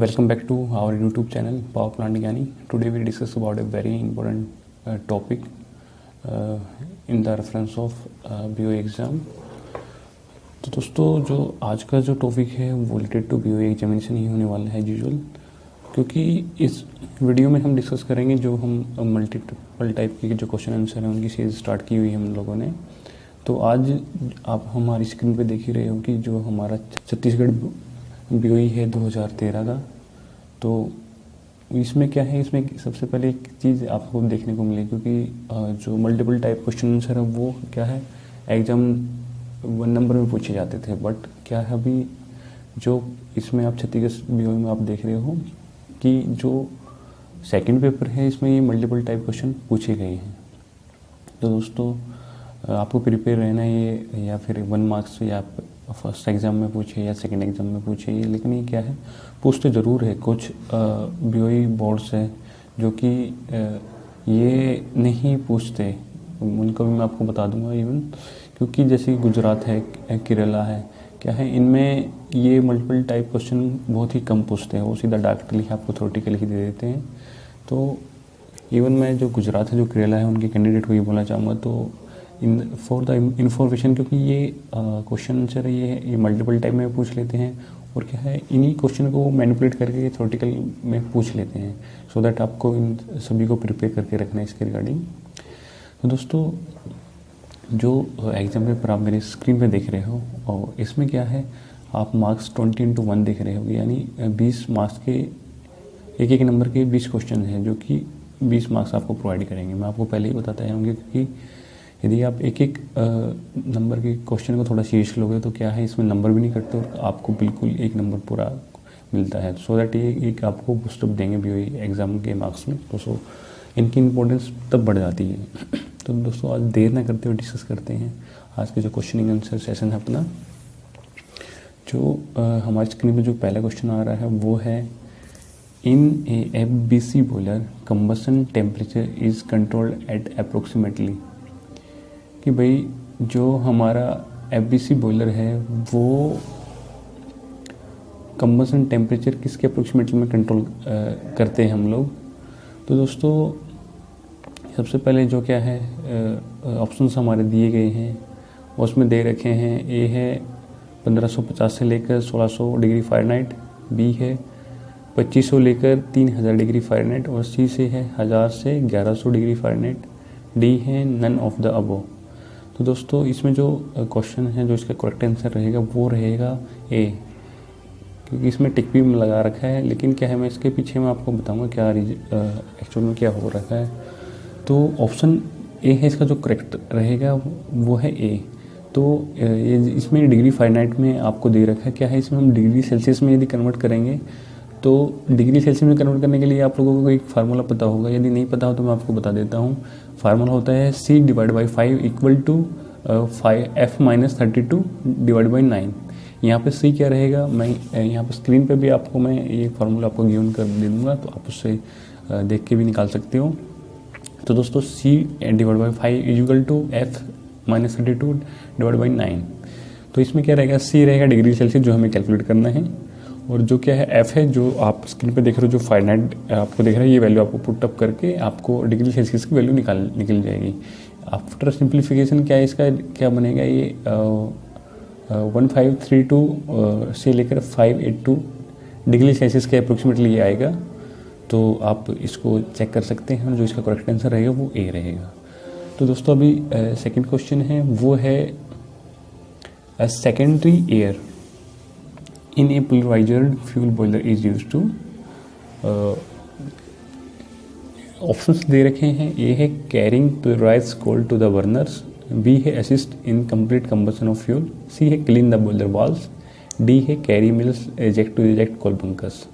Welcome back to our YouTube channel Power Plant Gyani. Today we discuss about a very important topic in the reference of BOE exam. तो दोस्तों जो आज का जो topic है वो रिलेटेड टू BOE एग्जामिनेशन ही होने वाला है यूजुअल, क्योंकि इस वीडियो में हम डिस्कस करेंगे जो हम मल्टीपल टाइप के जो क्वेश्चन आंसर हैं उनकी सीरीज स्टार्ट की हुई है हम लोगों ने। तो आज आप हमारी स्क्रीन पे देख ही रहे हो कि जो हमारा छत्तीसगढ़ BOE है 2013 का, तो इसमें क्या है, इसमें सबसे पहले एक चीज़ आपको देखने को मिलेगी क्योंकि जो मल्टीपल टाइप क्वेश्चन आंसर है वो क्या है एग्ज़ाम 1 नंबर में पूछे जाते थे, बट क्या है अभी जो इसमें आप छत्तीसगढ़ BOE में आप देख रहे हो कि जो सेकंड पेपर है इसमें ये मल्टीपल टाइप क्वेश्चन पूछे गए हैं। तो दोस्तों आपको प्रिपेयर रहना है ये, या फिर 1 मार्क्स से या फर्स्ट एग्ज़ाम में पूछे या सेकंड एग्ज़ाम में पूछे, लेकिन ये क्या है पूछते ज़रूर है। कुछ BOE बोर्ड्स है जो कि ये नहीं पूछते, उनका भी मैं आपको बता दूंगा इवन, क्योंकि जैसे गुजरात है, केरला है, क्या है इनमें ये मल्टीपल टाइप क्वेश्चन बहुत ही कम पूछते हैं, वो सीधा डायरेक्ट लिख आपको थ्योरेटिकल ही दे देते हैं। तो इवन मैं जो गुजरात है, जो केरला है, उनके कैंडिडेट को ये बोलना चाहूँगा, तो फॉर द इन्फॉर्मेशन, क्योंकि ये क्वेश्चन आंसर ये मल्टीपल टाइप में पूछ लेते हैं और क्या है इन्हीं क्वेश्चन को मैनिपुलेट करके थ्योरेटिकल में पूछ लेते हैं, सो दैट आपको इन सभी को प्रिपेयर करके रखना है इसके रिगार्डिंग। तो दोस्तों जो एग्जाम पेपर आप मेरे स्क्रीन पे देख रहे हो और इसमें क्या है आप मार्क्स 20/1 देख रहे हो, यानी 20 मार्क्स के एक नंबर के 20 क्वेश्चन हैं जो कि 20 मार्क्स आपको प्रोवाइड करेंगे। मैं आपको पहले ही बताता रहूँगी क्योंकि यदि आप एक नंबर के क्वेश्चन को थोड़ा सीरियस लोगे तो क्या है इसमें नंबर भी नहीं कटते और आपको बिल्कुल 1 नंबर पूरा मिलता है, सो दैट ये एक आपको बूस्टअप देंगे BOE एग्ज़ाम के मार्क्स में। तो सो इनकी इम्पोर्टेंस तब बढ़ जाती है। तो दोस्तों आज देर ना करते हुए डिस्कस करते हैं आज के जो क्वेश्चनिंग आंसर सेशन है अपना। जो हमारी स्क्रीन पर जो पहला क्वेश्चन आ रहा है वो है, in a FBC boiler combustion temperature is controlled at approximately, कि भाई जो हमारा FBC बॉयलर है वो कंबसन टेम्परेचर किसके अप्रोक्सीमेटली में कंट्रोल करते हैं हम लोग। तो दोस्तों सबसे पहले जो क्या है ऑप्शंस हमारे दिए गए हैं उसमें दे रखे हैं, ए है 1550 से लेकर 1600 डिग्री फ़ारेनहाइट, बी है 2500 लेकर 3000 डिग्री फ़ारेनहाइट और सी से है 1000 से 1100 डिग्री फ़ारेनहाइट, डी है नन ऑफ द अबव। तो दोस्तों इसमें जो क्वेश्चन है जो इसका करेक्ट आंसर रहेगा वो रहेगा ए, क्योंकि इसमें टिक भी लगा रखा है, लेकिन क्या है मैं इसके पीछे मैं आपको बताऊंगा क्या एक्चुअल में क्या हो रखा है। तो ऑप्शन ए है इसका जो करेक्ट रहेगा वो है ए। तो इसमें डिग्री फ़ारेनहाइट में आपको दे रखा है, क्या है इसमें हम डिग्री सेल्सियस में यदि कन्वर्ट करेंगे तो डिग्री सेल्सियस में कन्वर्ट करने के लिए आप लोगों को एक फार्मूला पता होगा, यदि नहीं पता हो तो मैं आपको बता देता हूँ। फार्मूला होता है C/5 इक्वल टू 5F-32/9। यहाँ पे C क्या रहेगा, मैं यहाँ पे स्क्रीन पे भी आपको मैं ये फार्मूला आपको गिवन कर दे दूँगा, तो आप उससे देख के भी निकाल सकते हो। तो दोस्तों C/5 इक्वल टू F-32/9। तो इसमें क्या रहेगा, C रहेगा डिग्री सेल्सियस जो हमें कैलकुलेट करना है, और जो क्या है F है जो आप स्क्रीन पे देख रहे हो जो फ़ारेनहाइट आपको देख रहा है, ये वैल्यू आपको पुट अप करके आपको डिग्री सेल्सियस की वैल्यू निकल जाएगी। आफ्टर सिंप्लीफिकेशन क्या है इसका क्या बनेगा, ये 1532 से लेकर 582 डिग्री सेल्सियस के अप्रोक्सीमेटली ये आएगा। तो आप इसको चेक कर सकते हैं, जो इसका करेक्ट आंसर रहेगा वो ए रहेगा। तो दोस्तों अभी सेकेंड क्वेश्चन है वो है secondary air in a pulverized fuel boiler is used to, options दे रखे हैं, ए है carrying pulverized coal to the burners, B है assist in complete combustion of fuel, C है clean the boiler valves, D है carry mills eject to reject coal bunkers.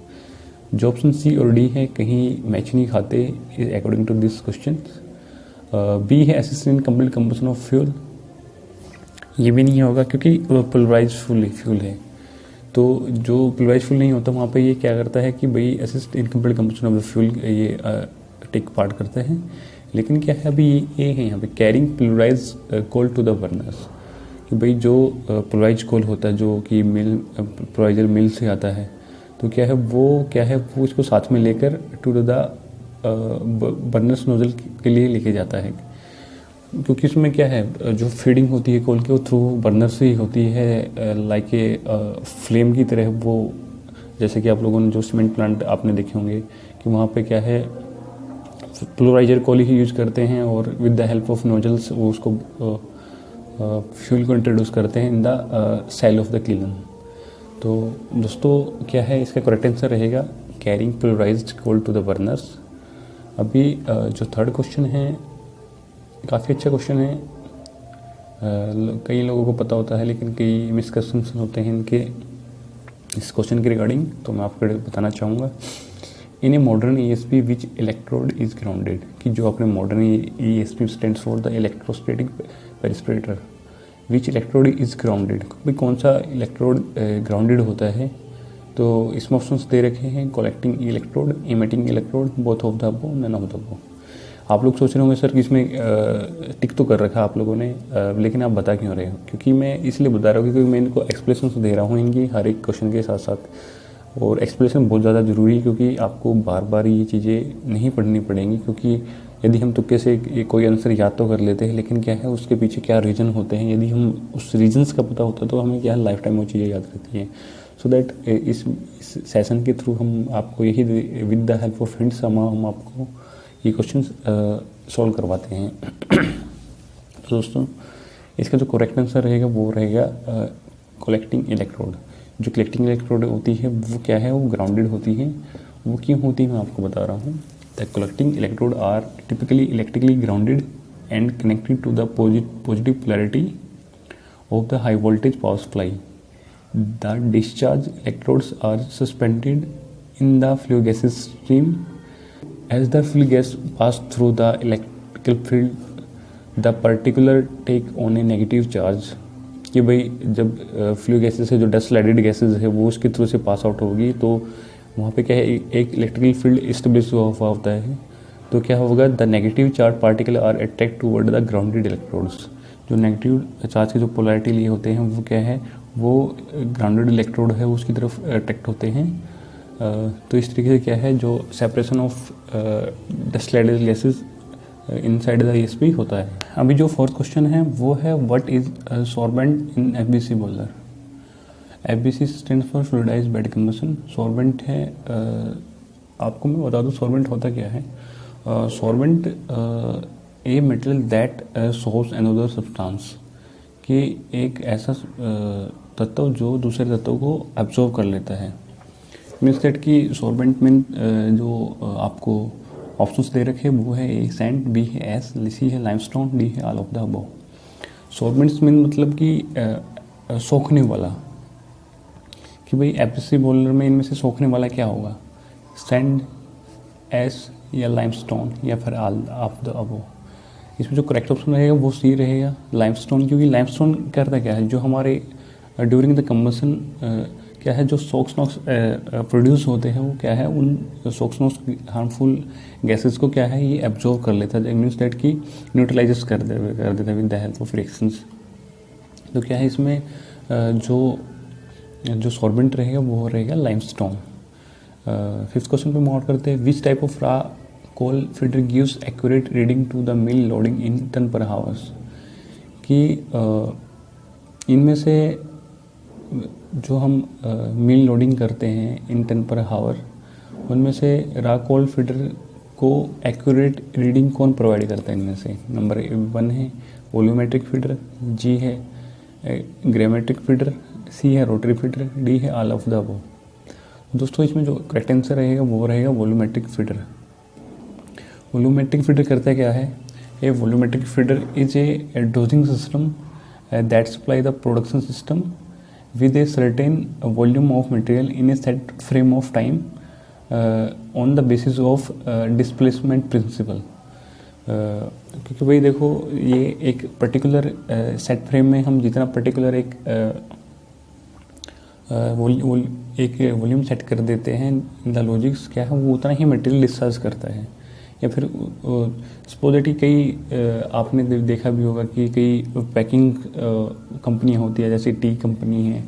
जो option C और D है कहीं मैच नहीं खाते according to this question. B है assist in complete combustion of fuel, ये भी नहीं होगा क्योंकि pulverized फ्यूल है। तो जो pulverized फ्यूल नहीं होता वहाँ पे ये क्या करता है कि भाई assist in complete combustion of the fuel ये टेक पार्ट करते हैं, लेकिन क्या है अभी ये है यहाँ पे carrying pulverized coal to the burners, कि भाई जो pulverized कोल होता है जो कि मिल pulverizer मिल से आता है, तो क्या है वो इसको साथ में लेकर टू द बर्नर्स नोजल के लिए लेके जाता है, क्योंकि इसमें क्या है जो फीडिंग होती है कोल की वो थ्रू बर्नर से ही होती है, लाइक ए फ्लेम की तरह। वो जैसे कि आप लोगों ने जो सीमेंट प्लांट आपने देखे होंगे कि वहाँ पे क्या है प्लोराइजर कोल ही यूज करते हैं और with the help of nozzles वो उसको फ्यूल को इंट्रोड्यूस करते हैं in the cell of the kiln. तो दोस्तों क्या है इसका करेक्ट आंसर रहेगा carrying pulverized coal to the burners. अभी जो थर्ड क्वेश्चन है काफ़ी अच्छा क्वेश्चन है, कई लोगों को पता होता है लेकिन कई मिसकंसेप्शन होते हैं इनके इस क्वेश्चन के रिगार्डिंग, तो मैं आपको बताना चाहूँगा। In a modern ESP which electrode is grounded, कि जो अपने modern ESP stands for the electrostatic precipitator, which electrode is grounded, भाई कौन सा इलेक्ट्रोड ग्राउंडेड होता है। तो इसमें ऑप्शंस दे रखे हैं collecting electrode, emitting electrode, both of the above, none of the above. आप लोग सोच रहे होंगे सर कि इसमें टिक तो कर रखा आप लोगों ने, लेकिन आप बता क्यों रहे हो, क्योंकि मैं इसलिए बता रहा हूँ क्योंकि मैं इनको एक्सप्लेनेशन दे रहा हूँ इनकी हर एक क्वेश्चन के साथ साथ, और एक्सप्लेनेशन बहुत ज़्यादा ज़रूरी है क्योंकि आपको बार बार ये चीज़ें नहीं पढ़नी पड़ेंगी। क्योंकि यदि हम तुक्के से कोई आंसर याद तो कर लेते हैं, लेकिन क्या है उसके पीछे क्या रीज़न होते हैं, यदि हम उस रीजन्स का पता होता तो हमें क्या है लाइफ टाइम वो चीज़ें याद रहती हैं। सो दैट इस सेशन के थ्रू हम आपको यही with the help of hints हम आपको ये क्वेश्चन सॉल्व करवाते हैं। तो दोस्तों इसका जो करेक्ट आंसर रहेगा वो रहेगा कलेक्टिंग इलेक्ट्रोड। जो कलेक्टिंग इलेक्ट्रोड होती है वो क्या है, वो ग्राउंडेड होती है। वो क्यों होती है मैं आपको बता रहा हूँ। The collecting electrode are typically electrically grounded and connected to the positive polarity of the high voltage power supply. The discharge electrodes are suspended in the flue gases stream as the fluid gas pass through the electrical field, the particular take on a negative charge। कि भाई जब flue gases है जो dust lighted gases है वो उसके through से pass out होगी तो वहाँ पे क्या है एक इलेक्ट्रिकल फील्ड इस्टेब्लिश हुआ होता है। तो क्या होगा, the negative charge particle are attract toward the grounded electrodes. जो नेगेटिव चार्ज के जो पोलैरिटी लिए होते हैं वो क्या है, वो ग्राउंडेड इलेक्ट्रोड है उसकी तरफ अट्रैक्ट होते हैं। तो इस तरीके से क्या है जो separation of dust lighted gases inside the ESP होता है। अभी जो फोर्थ क्वेश्चन है वो है what is sorbent in FBC boiler. FBC stand for fluidized bed combustion. Sorbent है, आपको मैं बता दूं सॉर्बेंट होता क्या है। Sorbent a material that sorbs another substance, कि एक ऐसा तत्व जो दूसरे तत्व को एब्जॉर्ब कर लेता है। मीन्स दैट कि सॉल्वेंट में जो आपको ऑप्शंस दे रखे वो है ए सैंड, बी है एस, सी है लाइमस्टोन, डी है all of the above. Solvents में मतलब कि सोखने वाला, कि भाई FBC बॉयलर में इनमें से सोखने वाला क्या होगा, सैंड, एस या लाइमस्टोन या फिर ऑल ऑफ द अबव। इसमें जो करेक्ट ऑप्शन रहेगा वो सी रहेगा लाइमस्टोन, क्योंकि लाइमस्टोन करता क्या है जो हमारे ड्यूरिंग द कंबशन क्या है जो सोक्स नॉक्स प्रोड्यूस होते हैं वो क्या है उन सोक्स नॉक्स हार्मफुल गैसेस को क्या है ये एब्जॉर्ब कर लेता है, मीन्स दैट कि न्यूट्रलाइज कर देता है with the help of reactions. तो क्या है इसमें जो सॉल्वेंट रहेगा वो रहेगा लाइमस्टोन। फिफ्थ क्वेश्चन पे मूव करते हैं। Which type of raw coal feeder gives accurate reading to the mill loading in ton per hours, कि इनमें से जो हम मिल लोडिंग करते हैं इन टन पर हावर, उनमें से रा कोल फीडर को एक्यूरेट रीडिंग कौन प्रोवाइड करता है इनमें से। नंबर 1 है वॉल्यूमेट्रिक फीडर, जी है ग्रामेट्रिक फीडर, सी है रोटरी फीडर, डी है ऑल ऑफ द अबव। दोस्तों इसमें जो करेक्ट आंसर रहेगा वो रहेगा वॉल्यूमेट्रिक फीडर। वॉल्यूमेट्रिक फीडर करता क्या है, a volumetric feeder is a dosing system that supply the production system with a certain volume of material in a set frame of time on the basis of displacement principle। क्योंकि भाई देखो ये एक particular set frame में हम जितना particular एक volume set कर देते हैं, द लॉजिक्स क्या है वो उतना ही मटेरियल डिस्चार्ज करता है। या फिर सपोज कई आपने देखा भी होगा कि कई पैकिंग कंपनियां होती है, जैसे टी कंपनी है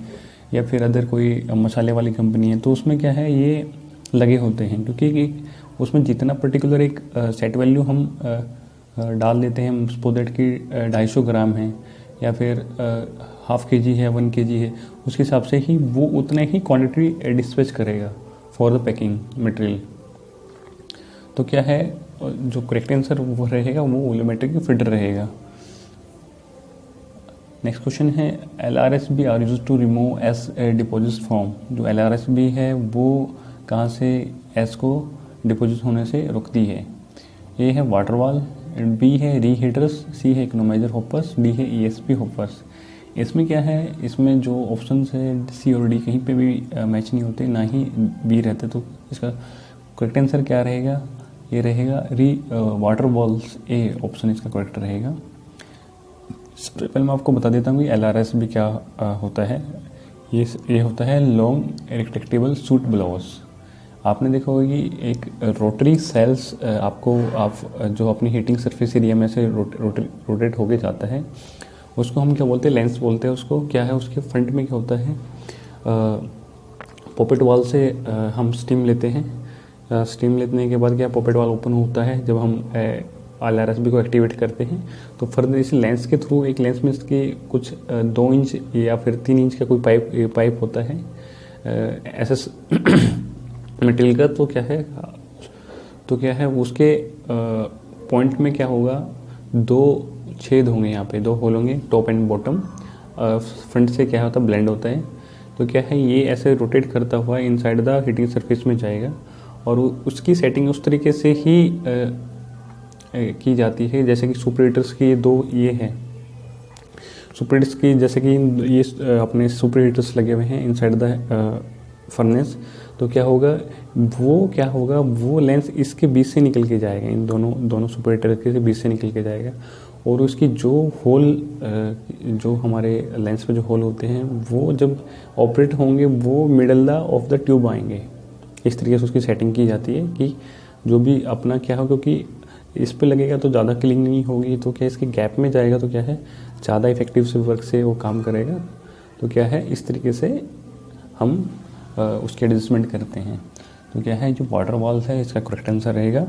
या फिर अदर कोई मसाले वाली कंपनी है, तो उसमें क्या है ये लगे होते हैं, क्योंकि उसमें जितना पर्टिकुलर एक सेट वैल्यू हम डाल देते हैं, सपोज दैट कि 250 ग्राम है या फिर हाफ kg है, 1 kg है, उसके हिसाब से ही वो उतना ही क्वांटिटी डिस्पैच करेगा फॉर द पैकिंग मटेरियल। तो क्या है जो करेक्ट आंसर वो रहेगा वो वॉल्यूमेट्रिक फिल्टर रहेगा। नेक्स्ट क्वेश्चन है LRSB are used to remove ash deposit from. जो LRSB है वो कहाँ से एस को डिपॉजिट होने से रोकती है? ए है वाटर वॉल, बी है रीहीटर्स, सी है इकोनोमाइजर हॉपर्स, डी है ESP हॉपर्स। इसमें क्या है, इसमें जो ऑप्शंस है सी और डी कहीं पे भी मैच नहीं होते, ना ही बी रहते, तो इसका करेक्ट आंसर क्या रहेगा? ये रहेगा वाटर बॉल्स, ए ऑप्शन इसका करेक्ट रहेगा। सबसे पहले मैं आपको बता देता हूँ कि LRSB क्या होता है। ये होता है लॉन्ग रिट्रैक्टेबल सूट ब्लाउज। आपने देखा होगा कि एक रोटरी सेल्स आप जो अपनी हीटिंग सरफेस एरिया में से रोटेट होके जाता है, उसको हम क्या बोलते हैं? लेंस बोलते हैं उसको। क्या है उसके फ्रंट में क्या होता है? पॉपेट वॉल से हम स्टीम लेते हैं। स्टीम लेने के बाद क्या पॉपेट वॉल ओपन होता है जब हम LRSB को एक्टिवेट करते हैं, तो फर्दर इस लेंस के थ्रू, एक लेंस में इसके कुछ 2 इंच या फिर 3 इंच का कोई पाइप होता है ऐसा मटेरियल का। तो क्या है उसके पॉइंट में क्या होगा, 2 छेद होंगे, यहाँ पे 2 होल होंगे, टॉप एंड बॉटम। फ्रंट से क्या होता है? ब्लेंड होता है। तो क्या है ये ऐसे रोटेट करता हुआ इनसाइड द हीटिंग सरफेस में जाएगा, और उसकी सेटिंग उस तरीके से ही की जाती है जैसे कि सुपरहीटर्स की 2 ये हैं सुपरहीटर्स की, जैसे कि ये अपने सुपरहीटर्स लगे हुए हैं इनसाइड द फर्नेस। तो क्या होगा वो लेंस इसके बीच से निकल के जाएगा, इन दोनों सुपरहीटर के बीच से निकल के जाएगा, और उसकी जो होल जो हमारे लेंस में जो होल होते हैं वो जब ऑपरेट होंगे वो मिडल ऑफ द ट्यूब आएंगे। इस तरीके से उसकी सेटिंग की जाती है कि जो भी अपना क्या हो, क्योंकि इस पे लगेगा तो ज़्यादा क्लीन नहीं होगी, तो क्या इसके गैप में जाएगा तो क्या है ज़्यादा इफेक्टिव से वर्क से वो काम करेगा। तो क्या है इस तरीके से हम उसके एडजस्टमेंट करते हैं। तो क्या है जो वाटर वॉल्स है इसका करेक्ट आंसर रहेगा।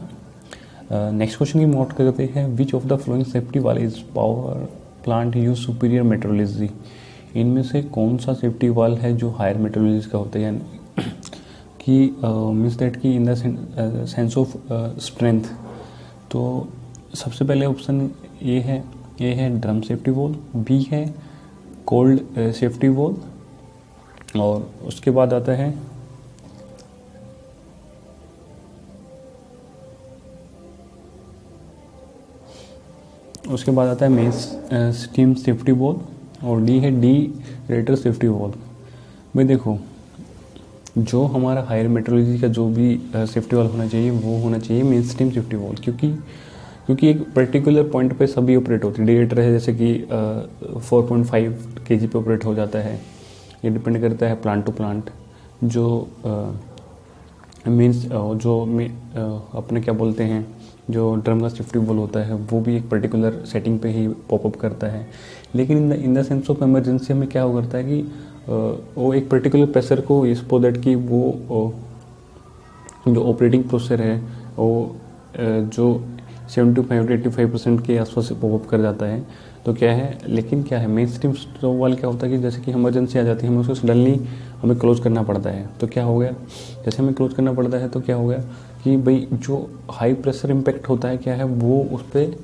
नेक्स्ट क्वेश्चन की नोट करते हैं, which of the flowing safety वाल is power plant use superior metrology. इनमें से कौन सा सेफ्टी वाल है जो हायर मेट्रोलॉजी का होता है, यानी कि मीन्स दैट कि in the sense of strength. तो सबसे पहले ऑप्शन ए है ड्रम सेफ्टी वॉल, बी है कोल्ड सेफ्टी वॉल, और उसके बाद आता है मेन स्टीम सेफ्टी वॉल, और डी है रेटर सेफ्टी वॉल। भाई देखो, जो हमारा हायर मेट्रोलॉजी का जो भी सेफ्टी वॉल होना चाहिए वो होना चाहिए मेन स्टीम सेफ्टी वॉल, क्योंकि एक पर्टिकुलर पॉइंट पे सभी ऑपरेट होती है। डिएटर है जैसे कि 4.5 kg पे ऑपरेट हो जाता है, ये डिपेंड करता है प्लांट टू प्लांट। जो अपने क्या बोलते हैं, जो ड्रम का सेफ्टी वॉल होता है वो भी एक पर्टिकुलर सेटिंग पे ही पॉपअप करता है। लेकिन in the sense of emergency हमें क्या हो करता है कि वो एक पर्टिकुलर प्रेशर को सपोज दैट कि वो जो ऑपरेटिंग प्रोसेसर है वो जो 75 to 85% के आसपास पॉपअप कर जाता है। तो क्या है, लेकिन क्या है मेन स्टीम स्टोव वाल क्या होता है कि जैसे कि इमरजेंसी आ जाती है, हमें उसको सडनली हमें क्लोज करना पड़ता है। तो क्या हो गया, जैसे हमें क्लोज करना पड़ता है तो क्या हो गया कि भाई जो हाई प्रेशर इम्पैक्ट होता है क्या है वो उस पर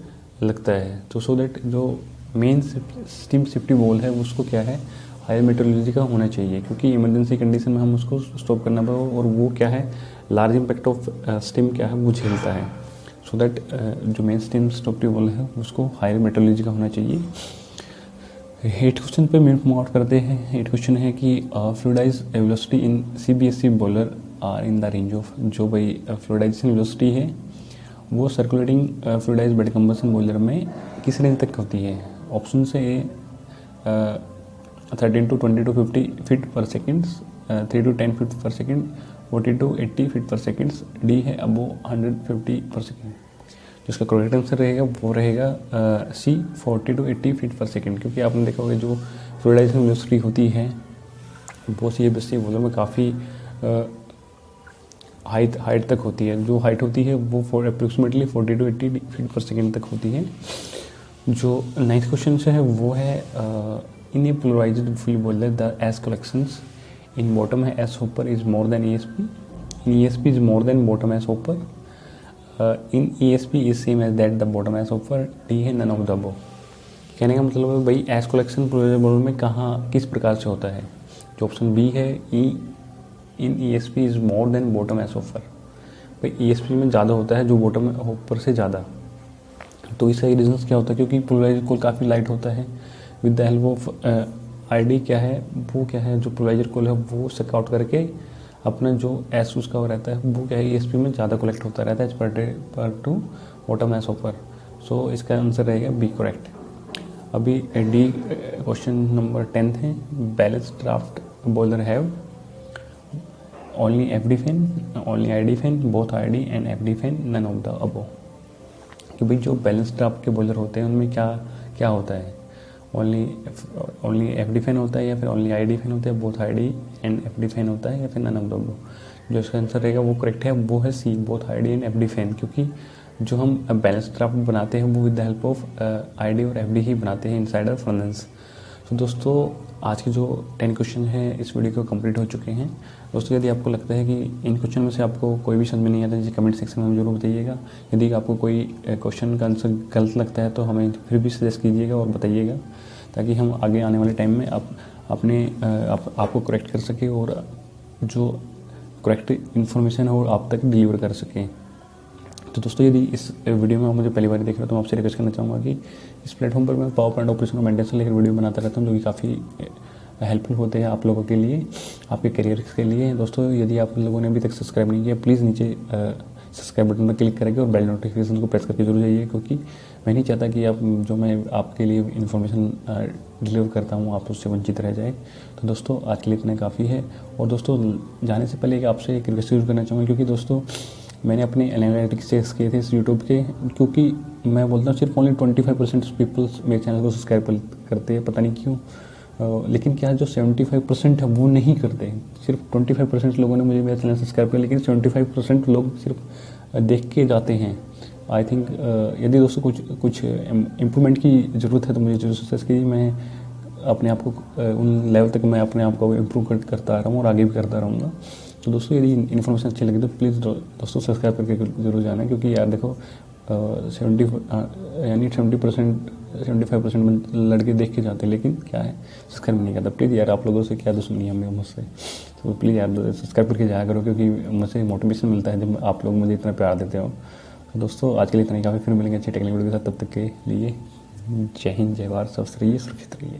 लगता है। तो सो दैट जो मेन स्टीम सेफ्टी वॉल है उसको क्या है हाई मेट्रोलॉजी का होना चाहिए, क्योंकि इमरजेंसी कंडीशन में हम उसको स्टॉप करना पड़ेगा, और वो क्या है लार्ज इम्पैक्ट ऑफ स्टीम क्या है वो झेलता है। सो दैट जो मेन स्टीम सेफ्टी वॉल है उसको हाई मेट्रोलॉजी का होना चाहिए। 8 क्वेश्चन पे मूव आउट करते हैं। 8 क्वेश्चन है कि fluidize velocity in CBSE boiler are in the range of. जो भाई फ्लूइडाइजेशन वेलोसिटी है वो circulating fluidize bed combustion boiler में किस रेंज तक होती है। ऑप्शन से A 13 to 20 to 50 feet per second, 3 to 10 feet per second, 40 to 80 feet per second, D है अबो 150 पर सेकेंड। जिसका करेक्ट आंसर रहेगा वो रहेगा सी 40 to 80 फीट पर सेकेंड, क्योंकि आपने देखा होगा जो फ्लूइडाइजेशन वेलोसिटी होती है बहुत सी बेसिक बोलों में काफ़ी हाइट तक होती है। जो हाइट होती है वो approximately 40 to 80 feet per second तक होती है। जो नाइन्थ क्वेश्चन से है वो है इन ए पोलराइज्ड फील्ड बोल रहे the ash collections in bottom है ash hopper is more than ESP, in ESP is more than bottom ash hopper, in ESP is same as that the bottom ash hopper, D है none of the above. कहने का मतलब है भाई S collection polarised में कहाँ किस प्रकार से होता है। जो ऑप्शन बी है इन ESP is more than bottom ash hopper, भाई ESP में ज़्यादा होता है जो बॉटम होपर से ज़्यादा। तो इसका रीजन क्या होता है, क्योंकि पोलराइजर कोल काफ़ी लाइट होता है। With the help of ID क्या है, वो क्या है, जो पोलराइजर कोल है वो सक आउट करके अपना जो एस उसका रहता है वो क्या है ESP में ज़्यादा कलेक्ट होता रहता है पर to bottom ash hopper. So इसका आंसर रहेगा बी करेक्ट। अभी डी क्वेश्चन नंबर 10 है balance draft boiler have only FD fan, only ID fan, both ID and FD fan, none of the above. कि भाई जो बैलेंस ड्राफ्ट के boiler होते हैं उनमें क्या क्या होता है, ओनली FD फैन होता है या फिर ओनली ID फैन होता है, both ID and FD fan होता है या फिर नन ऑफ द अबव। जो इसका आंसर रहेगा वो करेक्ट है, वो है C both ID and FD fan. क्योंकि जो हम बैलेंस ड्राफ्ट बनाते हैं वो with the help of ID और FD ही बनाते हैं इनसाइड ऑफ फ्रंट। तो दोस्तों आज के जो 10 क्वेश्चन हैं इस वीडियो को कंप्लीट हो चुके हैं। दोस्तों यदि आपको लगता है कि इन क्वेश्चन में से आपको कोई भी समझ में नहीं आता है कमेंट सेक्शन में हमें जरूर बताइएगा। यदि आपको कोई क्वेश्चन का आंसर गलत लगता है तो हमें फिर भी सजेस्ट कीजिएगा और बताइएगा, ताकि हम आगे आने वाले टाइम में आपको करेक्ट कर सकें और जो करेक्ट इन्फॉर्मेशन है वो आप तक डिलीवर कर सकें। तो दोस्तों यदि इस वीडियो में आप मुझे पहली बार देख रहे हो तो मैं आपसे रिक्वेस्ट करना चाहूँगा कि इस प्लेटफॉर्म पर मैं पावर पॉइंट ऑपरेशन और मेंटेनेंस से लेकर वीडियो बनाता रहता हूँ, जो कि काफ़ी हेल्पफुल होते हैं आप लोगों के लिए, आपके करियर के लिए। दोस्तों यदि आप लोगों ने अभी तक सब्सक्राइब नहीं किया प्लीज़ नीचे सब्सक्राइब बटन पर क्लिक करके और बेल नोटिफिकेशन को प्रेस करके जरूर जाइए, क्योंकि मैं नहीं चाहता कि आप जो मैं आपके लिए इन्फॉर्मेशन डिलीवर करता हूँ आप उससे वंचित रह जाए। तो दोस्तों आज के लिए इतना काफ़ी है। और दोस्तों जाने से पहले आपसे एक रिक्वेस्ट जरूर करना चाहूँगा, क्योंकि दोस्तों मैंने अपने एनालिटिक्स चेक किए थे इस यूट्यूब के, क्योंकि मैं बोलता हूँ सिर्फ ओनली 25% पीपल्स मेरे चैनल को सब्सक्राइब करते हैं, पता नहीं क्यों। लेकिन क्या जो 75% है वो नहीं करते। सिर्फ 25% लोगों ने मुझे मेरा चैनल सब्सक्राइब किया, लेकिन 75% लोग सिर्फ देख के जाते हैं। आई थिंक यदि दोस्तों कुछ इम्प्रूवमेंट की ज़रूरत है तो मुझे जरूर सजेस्ट कीजिए। मैं अपने आप को उन लेवल तक मैं अपने आप को इम्प्रूव करता आ रहा हूँ और आगे भी करता रहूँगा। तो दोस्तों यदि इन्फॉर्मेशन अच्छी लगी तो प्लीज़ दोस्तों सब्सक्राइब करके जरूर जाना, क्योंकि यार देखो 75% लड़के देख के जाते हैं, लेकिन क्या है सब्सक्राइब नहीं करता। प्लीज़ यार आप लोगों से क्या दुश्मनी है हमें मुझसे, तो प्लीज़ यार सब्सक्राइब करके जाया करो, क्योंकि मुझसे मोटिवेशन मिलता है जब आप लोग मुझे इतना प्यार देते हो। तो दोस्तों आज के लिए इतना ही काफ़ी, फिर मिलेंगे अच्छी टेक्निकल वीडियो के साथ। तब तक के लिए जय हिंद, जय भारत, स्वस्थ रहिए, सुरक्षित रहिए।